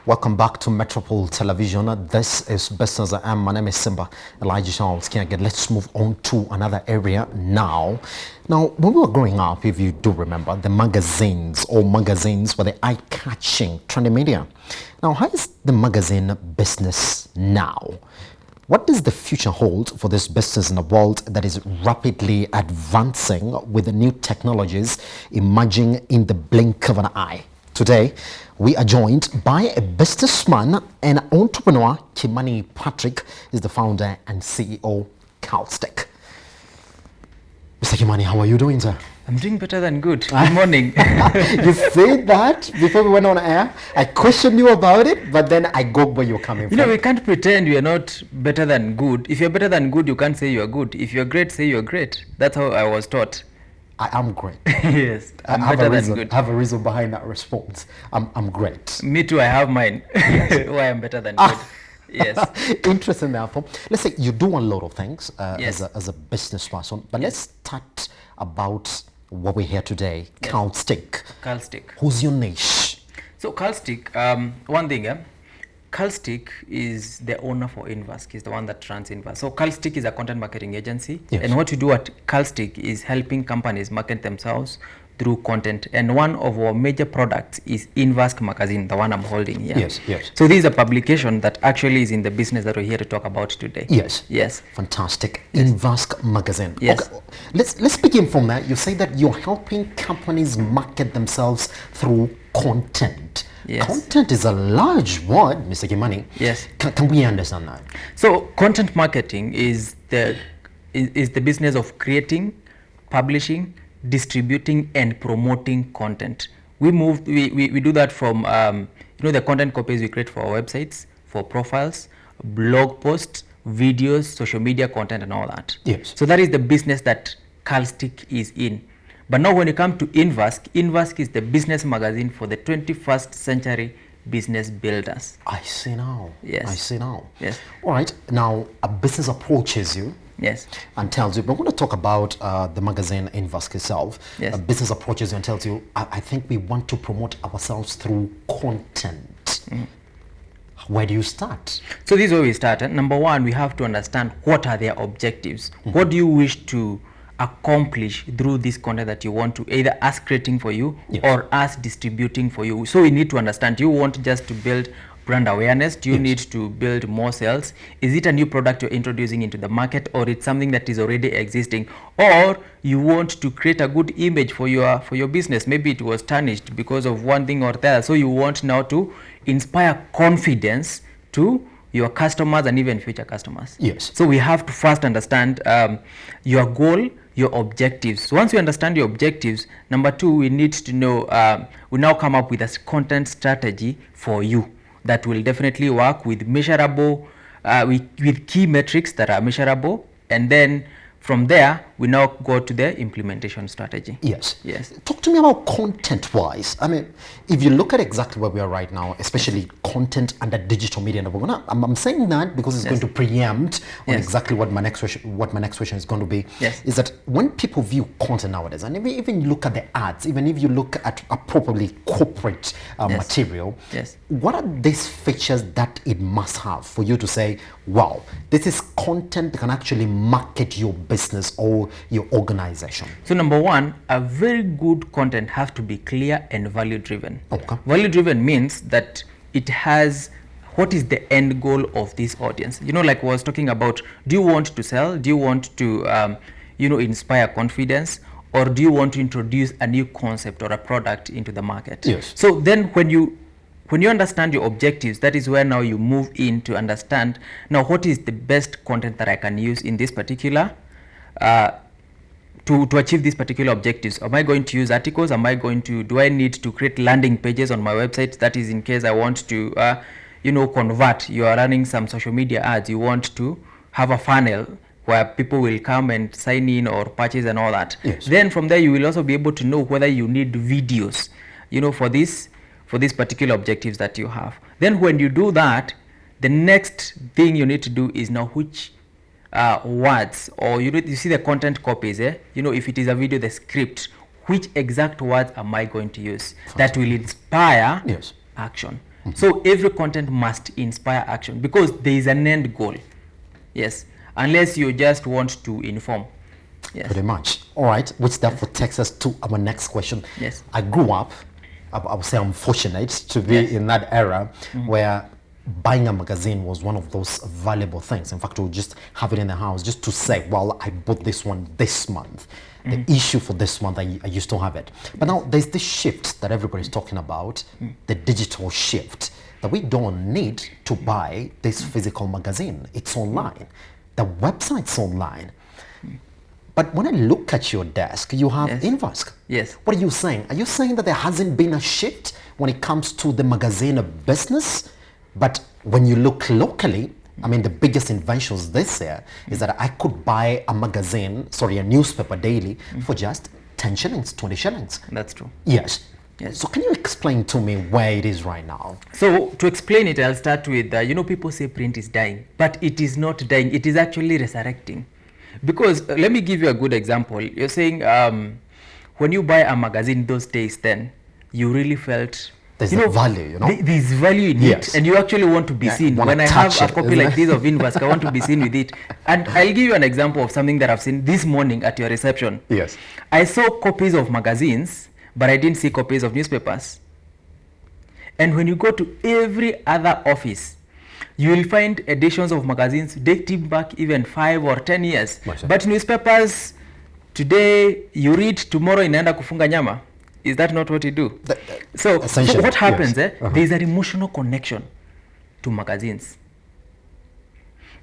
Welcome back to Metropole Television. This is Business AM. My name is Simba Elijah Charles Kiaget. Let's move on to another area now. Now, when we were growing up, if you do remember, the magazines were the eye-catching trending media. Now, how is the magazine business now? What does the future hold for this business in a world that is rapidly advancing with the new technologies emerging in the blink of an eye? Today, we are joined by a businessman and entrepreneur. Kimani Patrick is the founder and CEO, CalStick. Mr. Kimani, how are you doing, sir? I'm doing better than good. Good morning. You said that before we went on air. I questioned you about it, but then I got where you're coming from. You know, we can't pretend we are not better than good. If you're better than good, you can't say you're good. If you're great, say you're great. That's how I was taught. I am great. Yes, I have a reason behind that response. I'm great. Me too, I have mine. Why I'm better than good. Yes. Interesting, therefore. Let's say you do a lot of things Yes. as a business person, but let's start about what we're here today, Yes. CalStick. CalStick. Who's your niche? So CalStick, one thing, CalStick is the owner for Invask. He's the one that runs Invask. So CalStick is a content marketing agency. Yes. And what we do at CalStick is helping companies market themselves through content. And one of our major products is Invask magazine, the one I'm holding here. Yes, yes. So this is a publication that actually is in the business that we're here to talk about today. Yes. Yes. Fantastic. Invask magazine. Yes. Okay. Let's begin from that. You say that you're helping companies market themselves through content. Yes. Content is a large word, Mr. Kimani. Yes. Can we understand that? So content marketing is the business of creating, publishing, distributing, and promoting content. We do that from the content copies we create for our websites, for profiles, blog posts, videos, social media content, and all that. Yes. So that is the business that CalStick is in. But now when you come to Invask is the business magazine for the 21st century business builders. I see now. Yes. I see now. Yes. All right. Now, a business approaches you. Yes. And tells you, but we're going to talk about the magazine Invask itself. Yes. A business approaches you and tells you, I think we want to promote ourselves through content. Where do you start? So this is where we started. Number one, we have to understand what are their objectives. What do you wish to accomplish through this content that you want to either us creating for you Yes. or us distributing for you. So we need to understand, do you want just to build brand awareness? Do you Yes. need to build more sales? Is it a new product you're introducing into the market, or it's something that is already existing, or you want to create a good image for your business? Maybe it was tarnished because of one thing or the other, so you want now to inspire confidence to your customers and even future customers. Yes. So we have to first understand your goal, your objectives. Once we understand your objectives, number two, we need to know, we now come up with a content strategy for you that will definitely work with measurable, with key metrics that are measurable. And then from there, we now go to the implementation strategy. Yes. Yes. Talk to me about content-wise. I mean, if you look at exactly where we are right now, especially content under digital media, and I'm saying that because it's Yes. going to preempt on Yes. exactly what my next question is going to be. Yes. Is that when people view content nowadays, and if you even look at the ads, even if you look at a properly corporate Yes. material, Yes. what are these features that it must have for you to say, wow, this is content that can actually market your business or your organization? So number one, a very good content has to be clear and value driven. Okay. Value driven means that it has what is the end goal of this audience. Like I was talking about, do you want to sell? Do you want to inspire confidence? Or do you want to introduce a new concept or a product into the market? Yes. So then when you understand your objectives, that is where now you move in to understand now what is the best content that I can use in this particular to achieve these particular objectives. Am I going to use articles? Do I need to create landing pages on my website? That is in case I want to convert. You are running some social media ads, you want to have a funnel where people will come and sign in or purchase and all that. Yes. Then from there you will also be able to know whether you need videos for these particular objectives that you have. Then when you do that, the next thing you need to do is now which words, or you see the content copies, if it is a video, the script, which exact words am I going to use that will inspire Yes. action. So every content must inspire action because there is an end goal. Yes, unless you just want to inform. Yes. Pretty much. All right, which therefore takes us to our next question. Yes. I grew up, I would say I'm fortunate to be Yes. in that era where buying a magazine was one of those valuable things. In fact, we would just have it in the house just to say, well, I bought this one this month. The issue for this month, I used to have it. But now there's this shift that everybody's talking about, the digital shift, that we don't need to buy this physical magazine. It's online. The website's online. But when I look at your desk, you have Yes. Invask. Yes. What are you saying? Are you saying that there hasn't been a shift when it comes to the magazine business? But when you look locally, I mean, the biggest inventions this year is that I could buy a newspaper daily for just 10 shillings, 20 shillings. That's true. Yes. Yes. So can you explain to me where it is right now? So to explain it, I'll start with, people say print is dying, but it is not dying. It is actually resurrecting. Because let me give you a good example. You're saying when you buy a magazine those days, then you really felt There's a value, There's value in Yes. it, and you actually want to be seen. wanna When I have touch a it, copy isn't like it? this of Invask, I want to be seen with it. And I'll give you an example of something that I've seen this morning at your reception. Yes. I saw copies of magazines, but I didn't see copies of newspapers. And when you go to every other office, you will find editions of magazines dating back even 5 or 10 years. Masha. But newspapers, today you read, tomorrow inaenda kufunga nyama. Is that not what you do? So Essentially, what happens, yes. there is an emotional connection to magazines.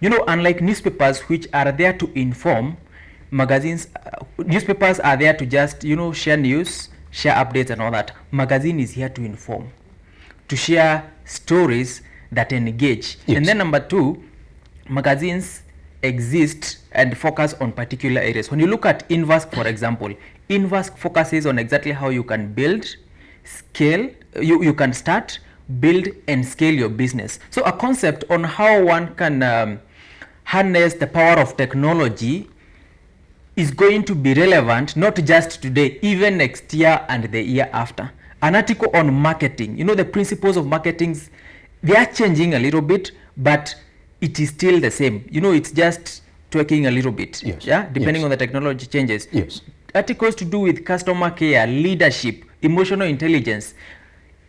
Unlike newspapers, which are there to inform, newspapers are there to just, share news, share updates and all that. Magazine is here to inform, to share stories that engage. Yes. And then number 2, magazines exist and focus on particular areas. When you look at Invask, for example, Invask focuses on exactly how you can build, scale, you can start, build and scale your business. So a concept on how one can harness the power of technology is going to be relevant not just today, even next year and the year after. An article on marketing, the principles of marketing, they are changing a little bit, but it is still the same. It's just tweaking a little bit. Yes. Yeah, depending Yes. on the technology changes. Yes. Articles to do with customer care, leadership, emotional intelligence.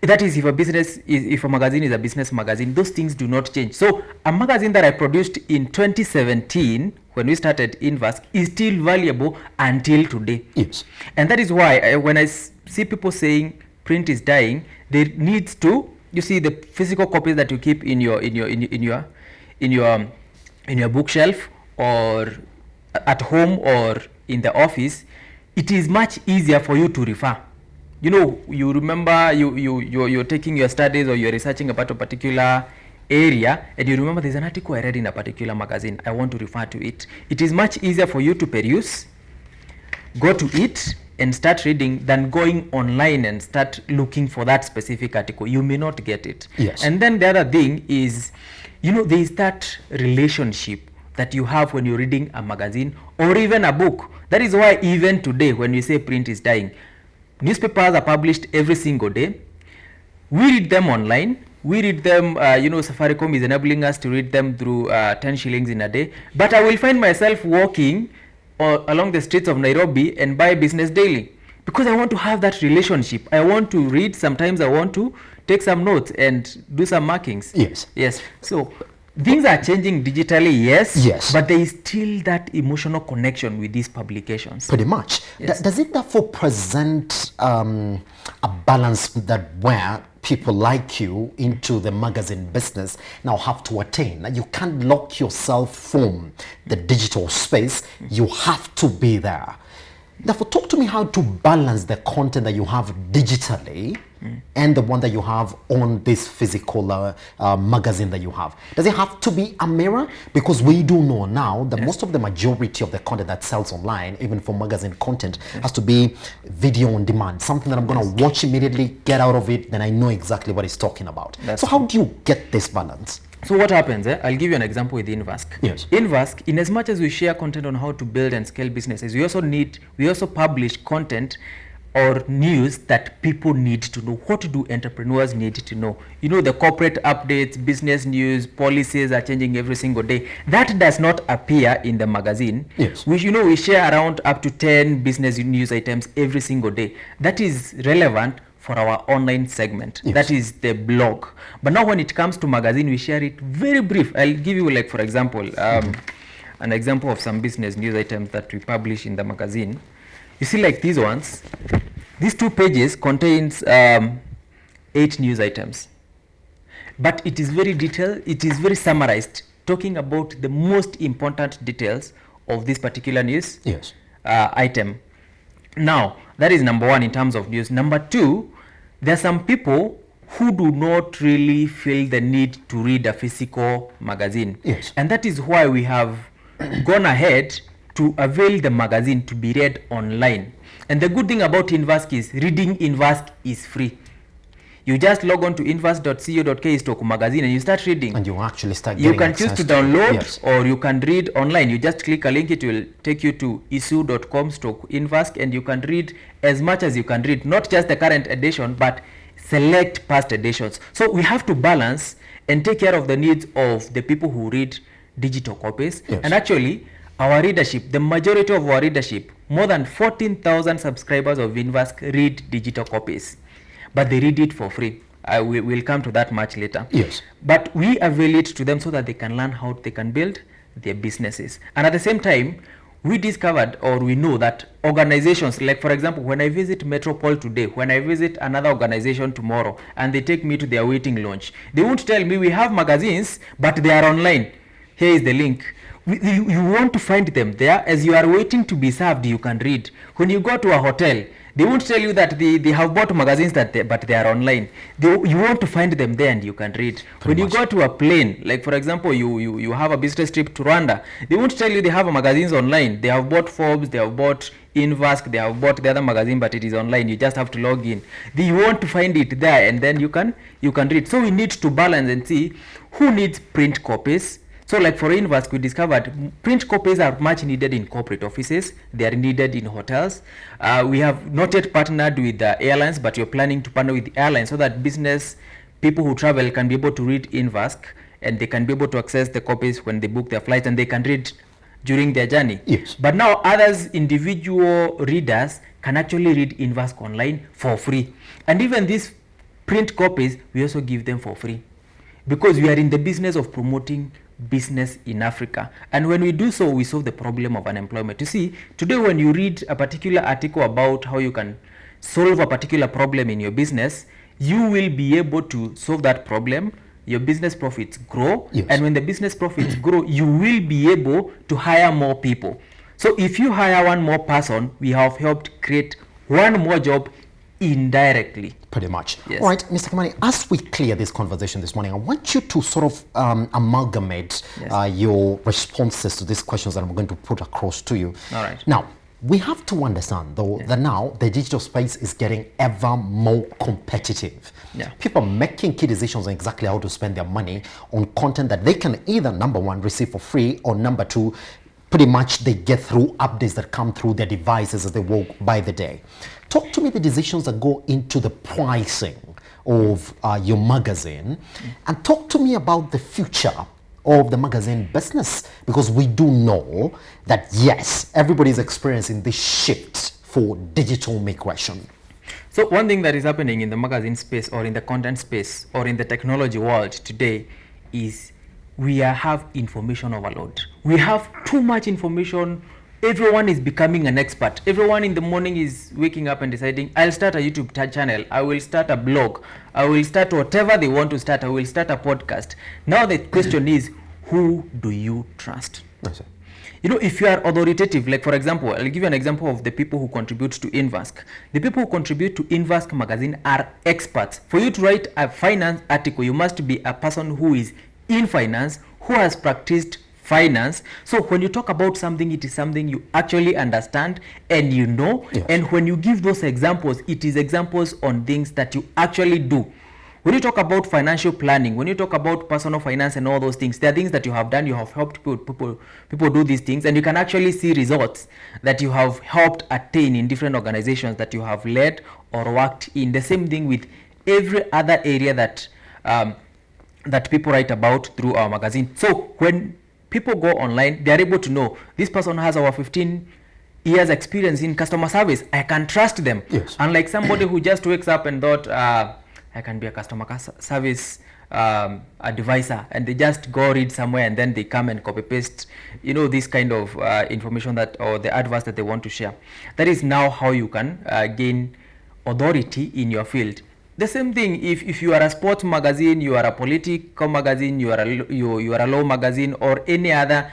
That is, if a magazine is a business magazine, those things do not change. So a magazine that I produced in 2017, when we started Invask, is still valuable until today. Yes. And that is why when I see people saying print is dying, there needs to, you see, the physical copies that you keep in your bookshelf or at home or in the office, it is much easier for you to refer. You remember you're taking your studies or you're researching about a particular area, and you remember there's an article I read in a particular magazine, I want to refer to it. It is much easier for you to peruse, go to it and start reading than going online and start looking for that specific article. You may not get it. Yes. And then the other thing is, there is that relationship that you have when you're reading a magazine or even a book. That is why even today, when we say print is dying, newspapers are published every single day. We read them online. We read them, Safaricom is enabling us to read them through 10 shillings in a day. But I will find myself walking along the streets of Nairobi and buy Business Daily because I want to have that relationship. I want to read. Sometimes I want to take some notes and do some markings. Yes. Yes. So things are changing digitally, yes. Yes. But there is still that emotional connection with these publications. Pretty much. Yes. Does it therefore present a balance that where people like you into the magazine business now have to attain? You can't lock yourself from the digital space. You have to be there. Therefore, talk to me how to balance the content that you have digitally and the one that you have on this physical magazine that you have. Does it have to be a mirror? Because we do know now that most of the majority of the content that sells online, even for magazine content, has to be video on demand. Something that I'm going to watch immediately, get out of it, then I know exactly what it's talking about. That's so how do you get this balance? So what happens, I'll give you an example with Invask. Yes. Invask, in as much as we share content on how to build and scale businesses, we also publish content or news that people need to know. What do entrepreneurs need to know? You know, the corporate updates, business news, policies are changing every single day. That does not appear in the magazine. Yes. We share around up to 10 business news items every single day. That is relevant for our online segment. Yes. That is the blog. But now when it comes to magazine, we share it very brief. I'll give you, like, for example, an example of some business news items that we publish in the magazine. You see, like these ones, these 2 pages contains 8 news items, but it is very detailed, it is very summarized, talking about the most important details of this particular news Yes. Item. Now, that is number 1 in terms of news. Number 2, there are some people who do not really feel the need to read a physical magazine. Yes. And that is why we have gone ahead to avail the magazine to be read online. And the good thing about Invask is reading Invask is free. You just log on to invask.co.ke/magazine and you start reading. And you actually start You getting can choose access to download Yes. or you can read online. You just click a link, it will take you to isu.com/Invask, and you can read as much as you can read, not just the current edition, but select past editions. So we have to balance and take care of the needs of the people who read digital copies. Yes. And actually, our readership, the majority of our readership, more than 14,000 subscribers of Invask read digital copies, but they read it for free. We will come to that much later. Yes. But we avail it to them so that they can learn how they can build their businesses. And at the same time, we discovered, or we know, that organizations, like for example, when I visit Metropole today, when I visit another organization tomorrow, and they take me to their waiting launch, they won't tell me we have magazines, but they are online. Here is the link. You want to find them there. As you are waiting to be served, you can read. When you go to a hotel, they won't tell you that they have bought magazines but they are online. You want to find them there and you can read. When you go to a plane, like for example, you have a business trip to Rwanda, they won't tell you they have magazines online. They have bought Forbes, they have bought Invask, they have bought the other magazine, but it is online. You just have to log in. You want to find it there, and then you can read. So we need to balance and see who needs print copies. So like for Invask, we discovered print copies are much needed in corporate offices. They are needed in hotels. We have not yet partnered with the airlines, but we're planning to partner with the airlines so that business people who travel can be able to read Invask, and they can be able to access the copies when they book their flights, and they can read during their journey. Yes. But now others, individual readers, can actually read Invask online for free. And even these print copies, we also give them for free, because we are in the business of promoting business in Africa. And when we do so, we solve the problem of unemployment. You see, today when you read a particular article about how you can solve a particular problem in your business, you will be able to solve that problem. Your business profits grow. Yes. And when the business profits grow, you will be able to hire more people. So if you hire one more person, we have helped create one more job indirectly. Pretty much. Yes. All right, Mr. Kimani, as we clear this conversation this morning, I want you to sort of amalgamate Yes. your responses to these questions that I'm going to put across to you. All right. Now, we have to understand, though, that now the digital space is getting ever more competitive. Yeah. People are making key decisions on exactly how to spend their money on content that they can either, number one, receive for free, or number two, pretty much they get through updates that come through their devices as they walk by the day. Talk to me the decisions that go into the pricing of your magazine, and talk to me about the future of the magazine business, because we do know that yes, everybody is experiencing this shift for digital migration. So one thing that is happening in the magazine space, or in the content space, or in the technology world today, is we have information overload. We have too much information. Everyone is becoming an expert. Everyone in the morning is waking up and deciding, I'll start a YouTube channel, I will start a blog, I will start whatever they want to start, I will start a podcast. Now the question is, who do you trust? I see. You know, if you are authoritative, like for example, I'll give you an example of the people who contribute to Invask. The people who contribute to Invask magazine are experts. For you to write a finance article, you must be a person who is in finance, who has practiced finance. So when you talk about something, it is something you actually understand and you know. Yes. And when you give those examples, it is examples on things that you actually do. When you talk about financial planning, when you talk about personal finance and all those things, there are things that you have done, you have helped people do these things, and you can actually see results that you have helped attain in different organizations that you have led or worked in. The same thing with every other area that that people write about through our magazine. So when people go online, they are able to know this person has over 15 years experience in customer service. I can trust them. Yes. Unlike somebody who just wakes up and thought, I can be a customer service advisor, and they just go read somewhere and then they come and copy paste, this kind of information that, or the advice that they want to share. That is now how you can gain authority in your field. The same thing if you are a sports magazine, you are a political magazine, you are a law magazine, or any other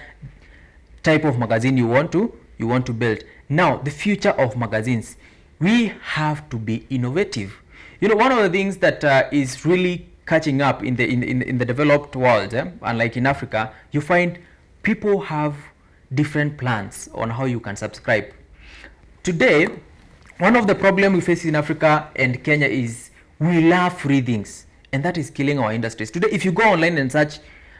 type of magazine you want to build. Now, the future of magazines, we have to be innovative. One of the things that is really catching up in the developed world, unlike in Africa, you find people have different plans on how you can subscribe. Today, one of the problems we face in Africa and Kenya is we love free things, and that is killing our industries. Today, if you go online and search,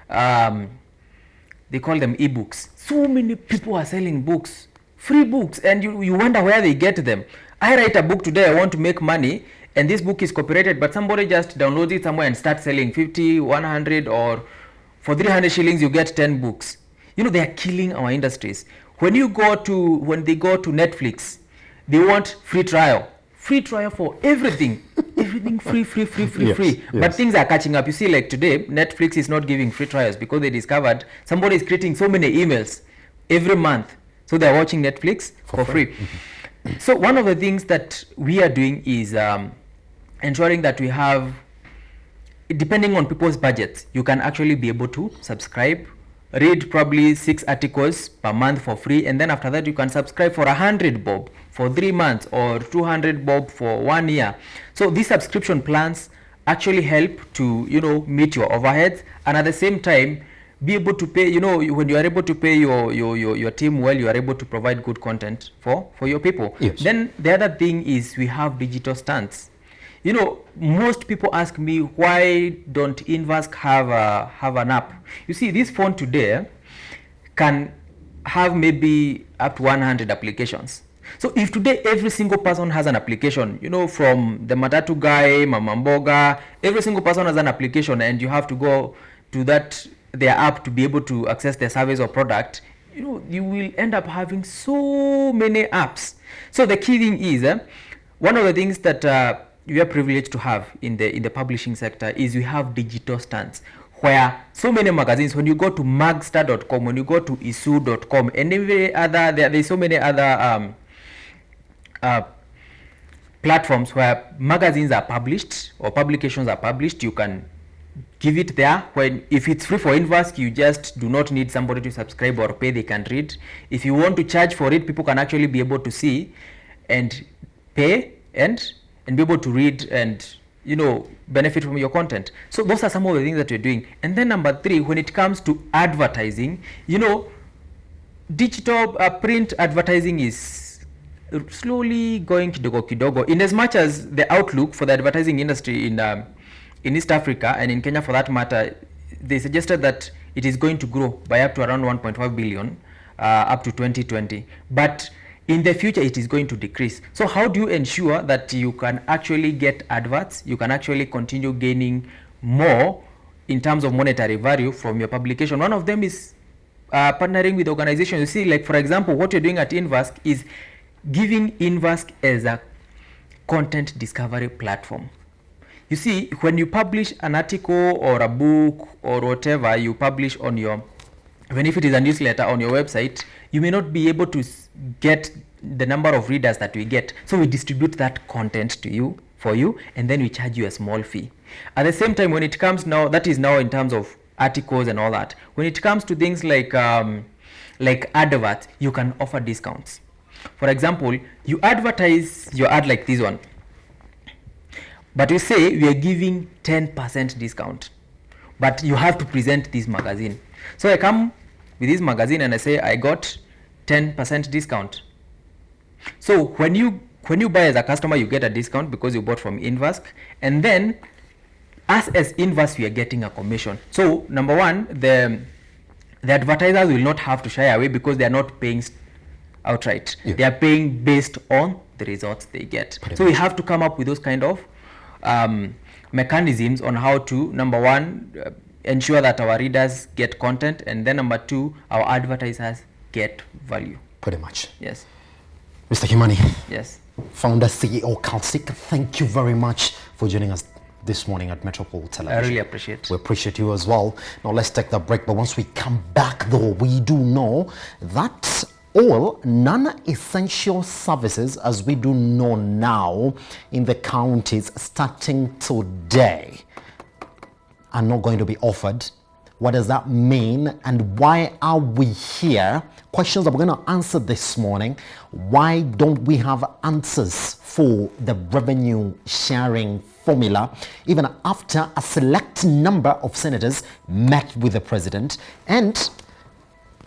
they call them ebooks. So many people are selling books, free books, and you wonder where they get them. I write a book today, I want to make money, and this book is copyrighted, but somebody just downloads it somewhere and starts selling 50, 100, or for 300 shillings you get 10 books. They are killing our industries. When they go to Netflix, they want free trial for everything. Everything free. Yes. But things are catching up. You see, like today, Netflix is not giving free trials because they discovered somebody is creating so many emails every month, so they're watching Netflix for free. So one of the things that we are doing is ensuring that we have, depending on people's budgets, you can actually be able to subscribe, read probably 6 articles per month for free, and then after that you can subscribe for 100 bob for 3 months or 200 bob for 1 year. So these subscription plans actually help to meet your overheads, and at the same time be able to pay. When you are able to pay your team well, you are able to provide good content for your people. Yes. Then the other thing is we have digital stands. Most people ask me, why don't Invask have an app? You see, this phone today can have maybe up to 100 applications. So if today every single person has an application, from the Matatu guy, Mama Mboga, every single person has an application, and you have to go to their app to be able to access their service or product, you will end up having so many apps. So the key thing is, one of the things that we are privileged to have in the publishing sector is we have digital stands, where so many magazines, when you go to magstar.com, when you go to isu.com, and every other, there's so many other platforms where magazines are published or publications are published, you can give it there. If it's free for Invask, you just do not need somebody to subscribe or pay, they can read. If you want to charge for it, people can actually be able to see and pay and be able to read and benefit from your content. So those are some of the things that you're doing. And then number 3, when it comes to advertising, digital print advertising is slowly going kidogo, in as much as the outlook for the advertising industry in East Africa and in Kenya for that matter, they suggested that it is going to grow by up to around 1.5 billion up to 2020, but in the future it is going to decrease. So how do you ensure that you can actually get adverts, you can actually continue gaining more in terms of monetary value from your publication? One of them is partnering with organizations. You see, like for example, what you're doing at Invask is giving Invask as a content discovery platform. You see, when you publish an article or a book or whatever you publish on your, even if it is a newsletter on your website, you may not be able to get the number of readers that we get. So we distribute that content to you, for you, and then we charge you a small fee. At the same time, when it comes now, that is now in terms of articles and all that. When it comes to things like adverts, you can offer discounts. For example, you advertise your ad like this one, but you say we are giving 10% discount, but you have to present this magazine. So I come with this magazine and I say I got 10% discount. So when you buy as a customer, you get a discount because you bought from Invask, and then us as Inverse, we are getting a commission. So number one, the advertisers will not have to shy away because they are not paying outright. Yeah. They are paying based on the results they get. So we have to come up with those kind of mechanisms on how to, number one, ensure that our readers get content, and then number two, our advertisers get value. Pretty much. Yes. Mr. Kimani. Yes. Founder, CEO, Calcic, thank you very much for joining us this morning at Metropole Television. I really appreciate it. We appreciate you as well. Now let's take the break, but once we come back though, we do know that all non-essential services, as we do know now in the counties starting today, are not going to be offered. What does that mean, and why are we here? Questions that we're going to answer this morning. Why don't we have answers for the revenue sharing formula even after a select number of senators met with the president? And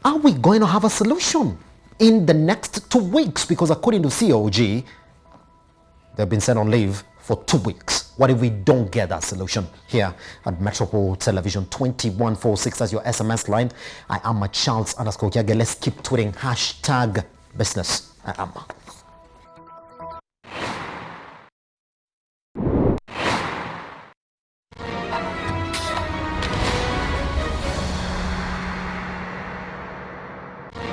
are we going to have a solution in the next 2 weeks? Because according to COG, they've been sent on leave for 2 weeks. What if we don't get that solution? Here at Metropole Television, 2146 as your SMS line. I am a Charles_Kiage. Let's keep tweeting #business. I am.